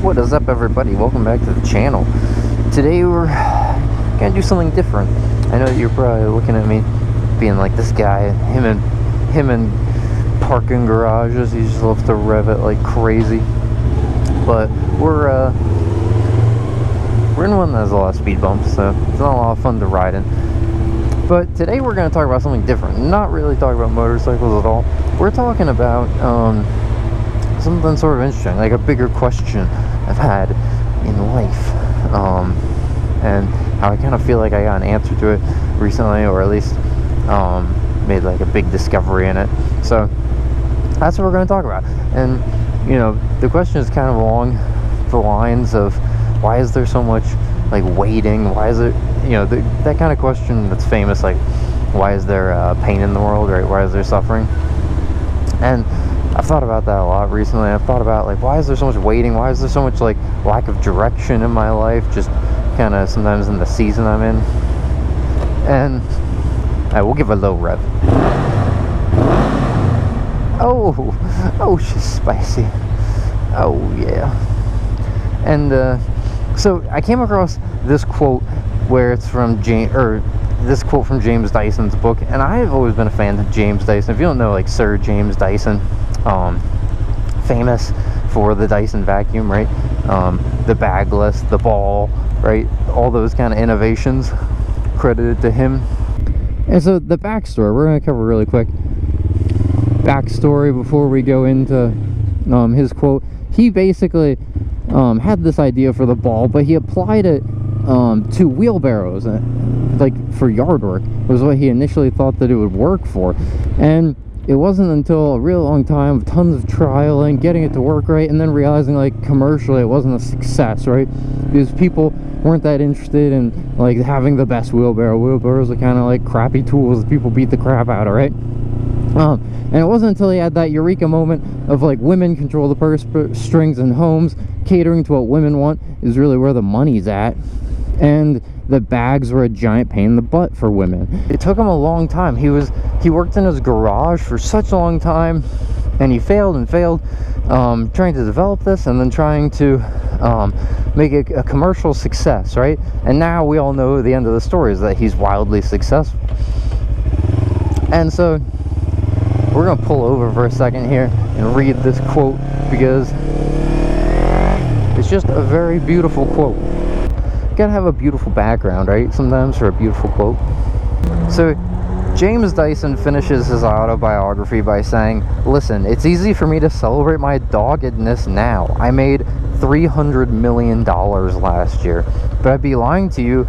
What is up, everybody? Welcome back to the channel. Today we're gonna do something different. I know that you're probably looking at me being like, this guy, him and parking garages, he just loves to rev it like crazy. But we're in one that has a lot of speed bumps, so it's not a lot of fun to ride in. But today we're going to talk about something different. Not really talk about motorcycles at all. We're talking about something sort of interesting, like a bigger question I've had in life, and how I kind of feel like I got an answer to it recently, or at least made like a big discovery in it. So that's what we're going to talk about. And you know, the question is kind of along the lines of, why is there so much like waiting? Why is it, you know, that kind of question that's famous, like, why is there pain in the world, right? Why is there suffering? And I've thought about that a lot recently. I've thought about, like, why is there so much waiting? Why is there so much, like, lack of direction in my life, just kind of sometimes in the season I'm in? And we'll give a low rev. Oh, she's spicy. Oh, yeah. And so I came across this quote where it's from this quote from James Dyson's book, and I've always been a fan of James Dyson. If you don't know, like, Sir James Dyson, famous for the Dyson vacuum, right? The bagless, the ball, right? All those kind of innovations credited to him. And so the backstory, we're going to cover really quick. Backstory before we go into his quote. He basically had this idea for the ball, but he applied it to wheelbarrows, like for yard work. It was what he initially thought that it would work for, and it wasn't until a real long time of tons of trialing, getting it to work right, and then realizing, like, commercially it wasn't a success, right? Because people weren't that interested in, like, having the best wheelbarrow. Wheelbarrows are kind of like crappy tools that people beat the crap out of, right? And it wasn't until he had that eureka moment of, like, women control the purse strings in homes, catering to what women want is really where the money's at, and the bags were a giant pain in the butt for women. It took him a long time. He worked in his garage for such a long time, and he failed and failed, trying to develop this and then trying to make it a commercial success, right? And now we all know the end of the story is that he's wildly successful. And so we're gonna pull over for a second here and read this quote, because it's just a very beautiful quote. You gotta have a beautiful background, right? Sometimes for a beautiful quote. So James Dyson finishes his autobiography by saying, "Listen, it's easy for me to celebrate my doggedness now. I made $300 million last year, but I'd be lying to you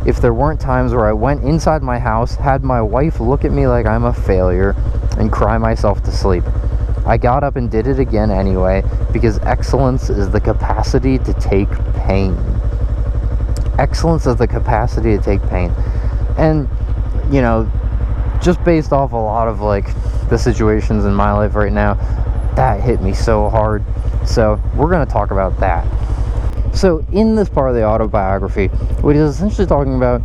if there weren't times where I went inside my house, had my wife look at me like I'm a failure, and cry myself to sleep. I got up and did it again anyway, because excellence is the capacity to take pain." Excellence is the capacity to take pain. And, you know, just based off a lot of, like, the situations in my life right now, that hit me so hard. So we're going to talk about that. So in this part of the autobiography, what he's essentially talking about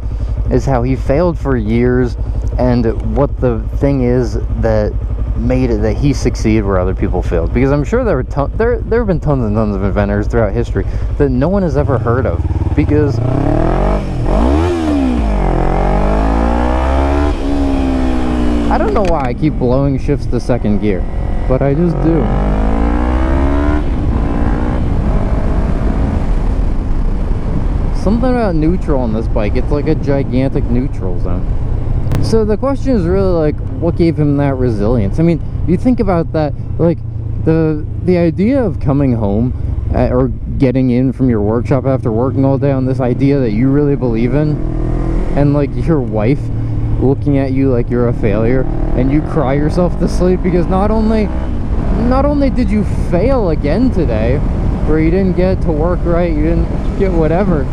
is how he failed for years, and what the thing is that made it that he succeeded where other people failed. Because I'm sure there have been tons and tons of inventors throughout history that no one has ever heard of, because I don't know why I keep blowing shifts to second gear, but I just do. Something about neutral on this bike, it's like a gigantic neutral zone. So the question is really, like, what gave him that resilience? I mean, you think about that, like, the idea of coming home or getting in from your workshop after working all day on this idea that you really believe in, and, like, your wife looking at you like you're a failure, and you cry yourself to sleep because not only did you fail again today, where you didn't get to work right, you didn't get whatever,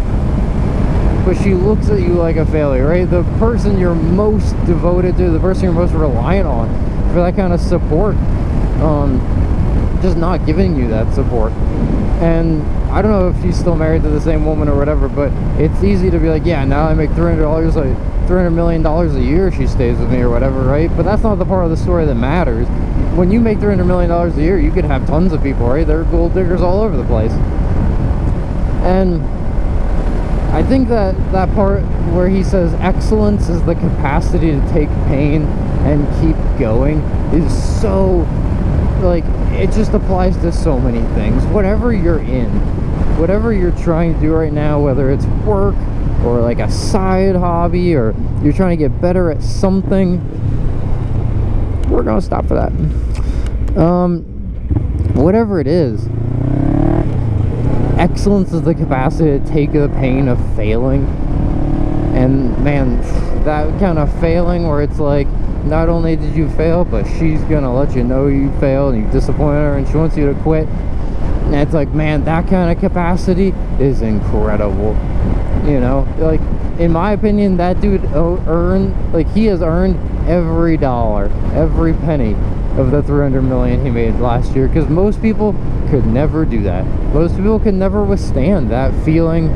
but she looks at you like a failure, right? The person you're most devoted to, the person you're most reliant on for that kind of support, just not giving you that support. And I don't know if she's still married to the same woman or whatever, but it's easy to be like, yeah, now I make $300 million a year, she stays with me or whatever, right? But that's not the part of the story that matters. When you make $300 million a year, you could have tons of people, right? There are gold diggers all over the place. And I think that part where he says excellence is the capacity to take pain and keep going is so, like, it just applies to so many things. Whatever you're in, whatever you're trying to do right now, whether it's work or like a side hobby, or you're trying to get better at something, we're gonna stop for that. Whatever it is, excellence is the capacity to take the pain of failing. And man, that kind of failing where it's like, not only did you fail, but she's gonna let you know you failed and you disappointed her and she wants you to quit. And it's like, man, that kind of capacity is incredible. You know, like, in my opinion, that dude he has earned every dollar, every penny of the 300 million he made last year, because most people could never do that. Most people could never withstand that feeling.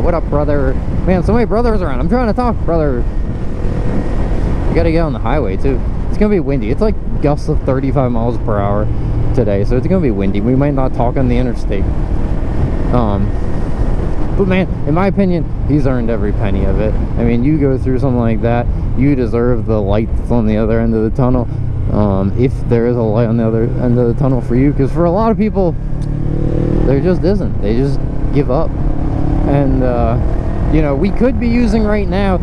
What up, brother? Man, so many brothers around. I'm trying to talk, brother. You gotta get on the highway too. It's gonna be windy. It's like gusts of 35 miles per hour today, so it's gonna be windy. We might not talk on the interstate. But man, in my opinion, he's earned every penny of it. I mean, you go through something like that, you deserve the light that's on the other end of the tunnel. If there is a light on the other end of the tunnel for you, because for a lot of people, there just isn't. They just give up. And you know, we could be using right now,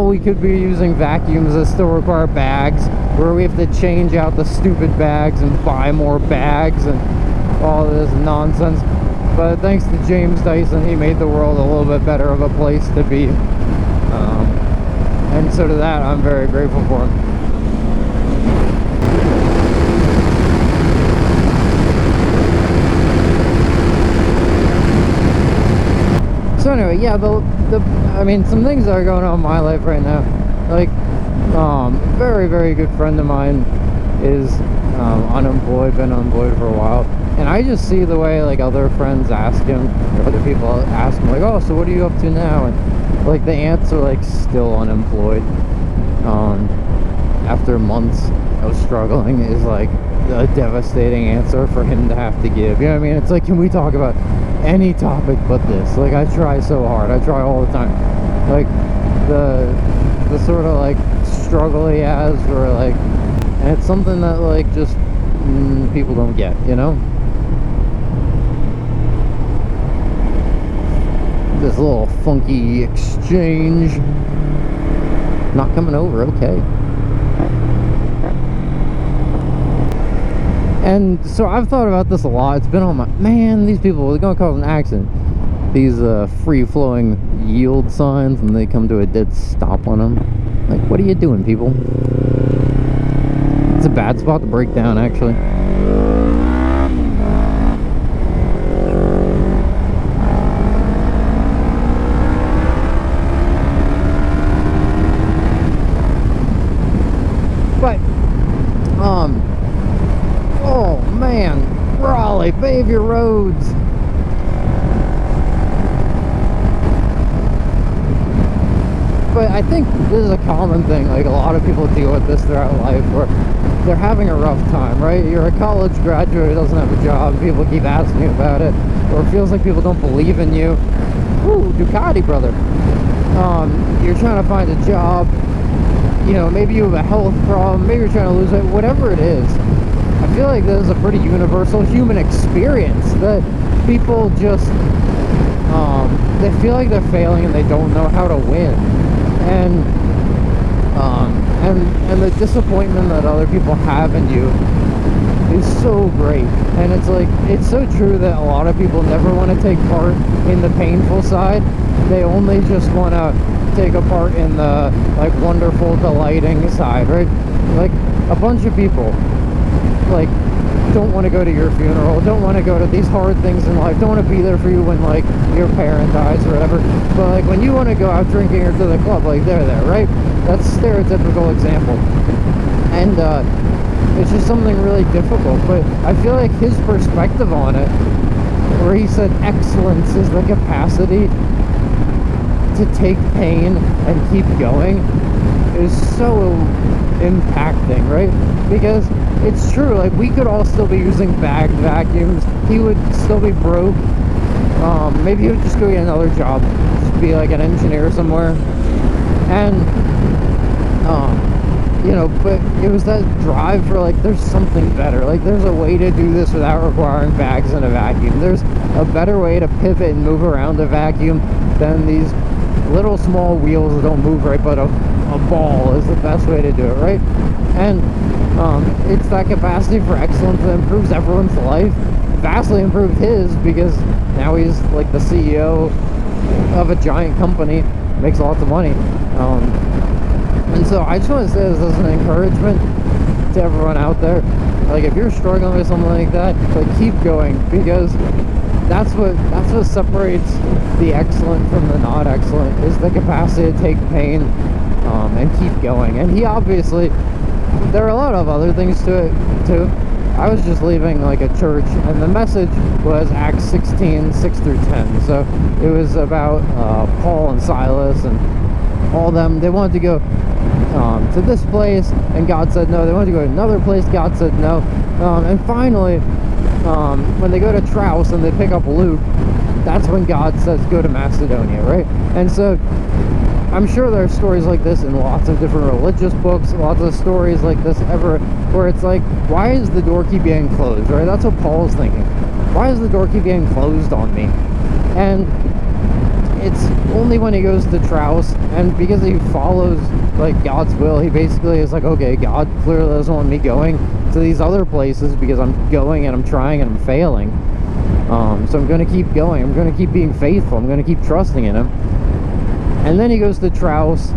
we could be using vacuums that still require bags, where we have to change out the stupid bags and buy more bags and all this nonsense. But thanks to James Dyson, he made the world a little bit better of a place to be. And so to that, I'm very grateful for him. So anyway, yeah, I mean, some things that are going on in my life right now. Like, very good friend of mine is unemployed, been unemployed for a while. And I just see the way, like, other friends ask him, or other people ask him, like, oh, so what are you up to now? And, like, the answer, like, still unemployed. After months of struggling is, like, a devastating answer for him to have to give. You know what I mean? It's like, can we talk about any topic but this? Like, I try so hard. I try all the time. Like, the sort of, like, struggle he has, or, like, and it's something that, like, just people don't get, you know? This little funky exchange. Not coming over, okay. And so I've thought about this a lot. It's been on my, man, these people, they're gonna cause an accident. These free-flowing yield signs, and they come to a dead stop on them. Like, what are you doing, people? It's a bad spot to break down, actually. But, oh man, Raleigh, pave your roads. But I think this is a common thing, like a lot of people deal with this throughout life, where they're having a rough time, right? You're a college graduate who doesn't have a job, people keep asking you about it, or it feels like people don't believe in you. Ooh, Ducati, brother. You're trying to find a job, you know, maybe you have a health problem, maybe you're trying to lose weight, whatever it is. I feel like this is a pretty universal human experience that people just, they feel like they're failing and they don't know how to win. And the disappointment that other people have in you is so great. And it's like, it's so true that a lot of people never want to take part in the painful side. They only just want to take a part in the, like, wonderful, delighting side, right? Like, a bunch of people, like, don't want to go to your funeral, don't want to go to these hard things in life, don't want to be there for you when, like, your parent dies or whatever. But, like, when you want to go out drinking or to the club, like, they're there, right? That's a stereotypical example. And it's just something really difficult. But I feel like his perspective on it, where he said excellence is the capacity to take pain and keep going, is so impacting, right? Because it's true, like, we could all still be using bagged vacuums. He would still be broke. Maybe he would just go get another job, just be like an engineer somewhere. And you know, but it was that drive for, like, there's something better. Like, there's a way to do this without requiring bags in a vacuum. There's a better way to pivot and move around a vacuum than these little small wheels that don't move right, but a ball is the best way to do it, right? And it's that capacity for excellence that improves everyone's life. Vastly improved his, because now he's like the CEO of a giant company, makes lots of money. And so I just want to say this as an encouragement to everyone out there. Like, if you're struggling with something like that, like, keep going, because that's what separates the excellent from the not excellent, is the capacity to take pain and keep going. And he obviously, there are a lot of other things to it too. I was just leaving like a church, and the message was Acts 16, 6 through 10. So it was about Paul and Silas and all them. They wanted to go to this place, and God said no. They wanted to go to another place, God said no. And finally, when they go to Trouse and they pick up Luke, that's when God says go to Macedonia, right? And so I'm sure there are stories like this in lots of different religious books, lots of stories like this ever, where it's like, why is the door keep getting closed, right? That's what Paul's thinking. Why is the door keep getting closed on me? And it's only when he goes to Trouse, and because he follows like God's will, he basically is like, okay, God clearly doesn't want me going to these other places because I'm going and I'm trying and I'm failing. So I'm going to keep going. I'm going to keep being faithful. I'm going to keep trusting in him. And then he goes to Trouse,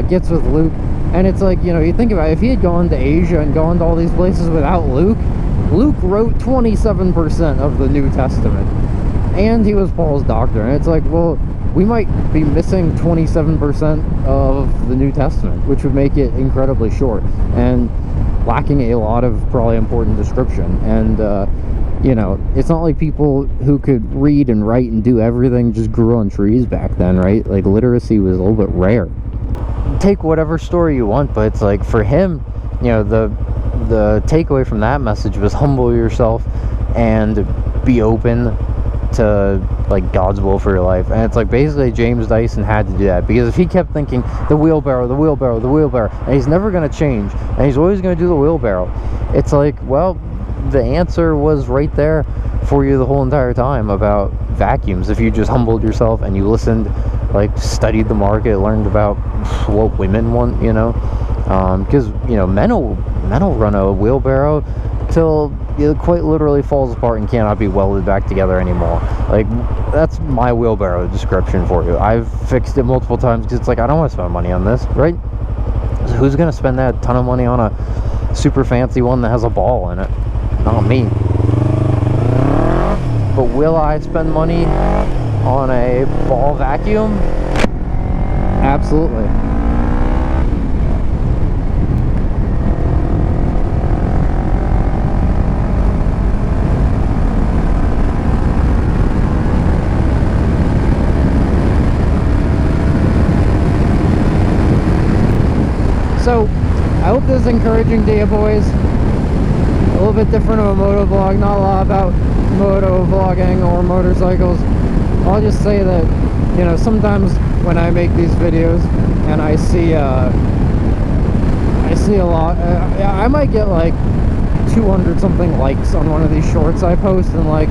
gets with Luke, and it's like, you know, you think about it, if he had gone to Asia and gone to all these places without Luke, Luke wrote 27% of the New Testament, and he was Paul's doctor. And it's like, well, we might be missing 27% of the New Testament, which would make it incredibly short and lacking a lot of probably important description. And you know, it's not like people who could read and write and do everything just grew on trees back then, right? Like, literacy was a little bit rare. Take whatever story you want, but it's like, for him, you know, the takeaway from that message was humble yourself and be open to, like, God's will for your life. And it's like, basically James Dyson had to do that, because if he kept thinking the wheelbarrow, and he's never going to change, and he's always going to do the wheelbarrow, it's like, well, the answer was right there for you the whole entire time about vacuums. If you just humbled yourself and you listened, like, studied the market, learned about what women want, you know, because, you know, men will run a wheelbarrow till it quite literally falls apart and cannot be welded back together anymore. Like, that's my wheelbarrow description for you. I've fixed it multiple times because it's like, I don't want to spend money on this, right? So who's gonna spend that ton of money on a super fancy one that has a ball in it? Not me. But will I spend money on a ball vacuum? Absolutely. So, I hope this is encouraging to you boys. A little bit different of a moto vlog, not a lot about moto vlogging or motorcycles. I'll just say that, you know, sometimes when I make these videos and I see a lot, I might get like 200 something likes on one of these shorts I post and like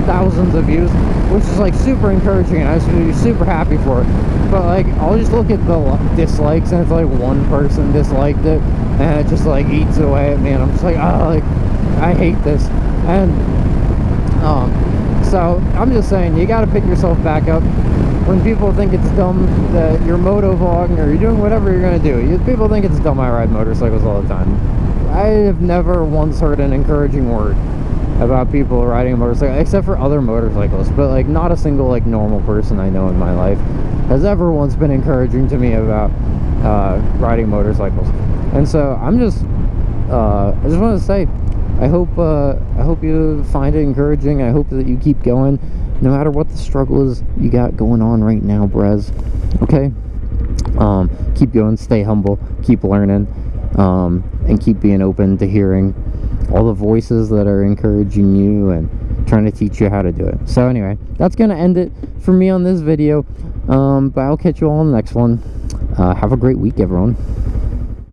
thousands of views, which is like super encouraging, and I should be super happy for it. But like, I'll just look at the dislikes, and it's like one person disliked it, and it just like eats away at me, and I'm just like, oh, like, I hate this. And so I'm just saying, you got to pick yourself back up when people think it's dumb that you're moto vlogging or you're doing whatever you're gonna do. People think it's dumb I ride motorcycles all the time. I have never once heard an encouraging word about people riding a motorcycle, except for other motorcyclists, but like not a single like normal person I know in my life has ever once been encouraging to me about riding motorcycles. And so I'm just I just want to say, I hope you find it encouraging. I hope that you keep going no matter what the struggle is you got going on right now, Brez. Okay, Keep going, stay humble, keep learning, and keep being open to hearing all the voices that are encouraging you and trying to teach you how to do it. So anyway, that's gonna end it for me on this video, but I'll catch you all on the next one. Have a great week, everyone.